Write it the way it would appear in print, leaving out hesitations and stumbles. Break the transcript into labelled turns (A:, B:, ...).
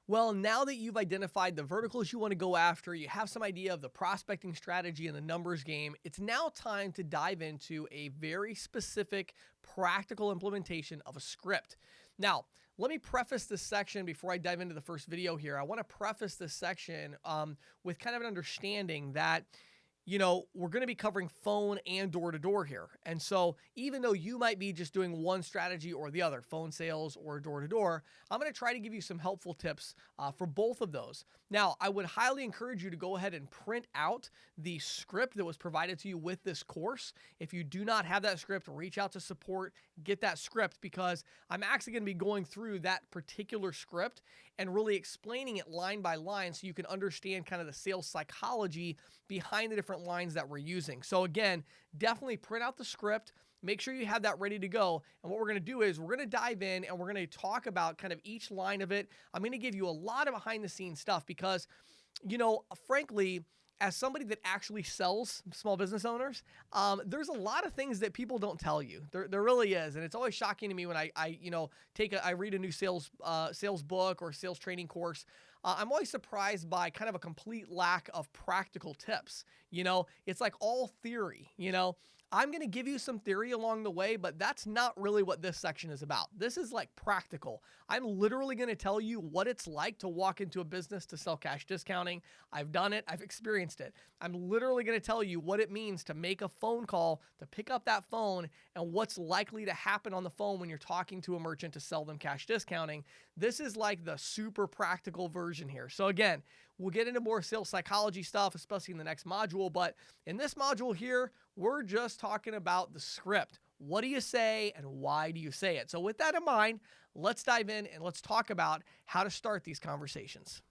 A: Well, now that you've identified the verticals you want to go after, you have some idea of the prospecting strategy and the numbers game, it's now time to dive into a very specific practical implementation of a script. Now, let me preface this section before I dive into the first video here. I want to preface this section with kind of an understanding that we're going to be covering phone and door to door here. And so, even though you might be just doing one strategy or the other, phone sales or door to door, I'm going to try to give you some helpful tips for both of those. Now, I would highly encourage you to go ahead and print out the script that was provided to you with this course. If you do not have that script, reach out to support, get that script, because I'm actually going to be going through that particular script and really explaining it line by line so you can understand kind of the sales psychology behind the different lines that we're using. So again, definitely print out the script, make sure you have that ready to go. And what we're going to do is we're going to dive in and we're going to talk about kind of each line of it. I'm going to give you a lot of behind the scenes stuff because, frankly, as somebody that actually sells small business owners, there's a lot of things that people don't tell you. There really is, and it's always shocking to me when I read a new sales book or sales training course. I'm always surprised by kind of a complete lack of practical tips. It's like all theory. I'm going to give you some theory along the way, but that's not really what this section is about. This is like practical. I'm literally going to tell you what it's like to walk into a business to sell cash discounting. I've done it. I've experienced it. I'm literally going to tell you what it means to make a phone call, to pick up that phone, and what's likely to happen on the phone when you're talking to a merchant to sell them cash discounting. This is like the super practical version here. So again, we'll get into more sales psychology stuff, especially in the next module. But in this module here, we're just talking about the script. What do you say and why do you say it? So with that in mind, let's dive in and let's talk about how to start these conversations.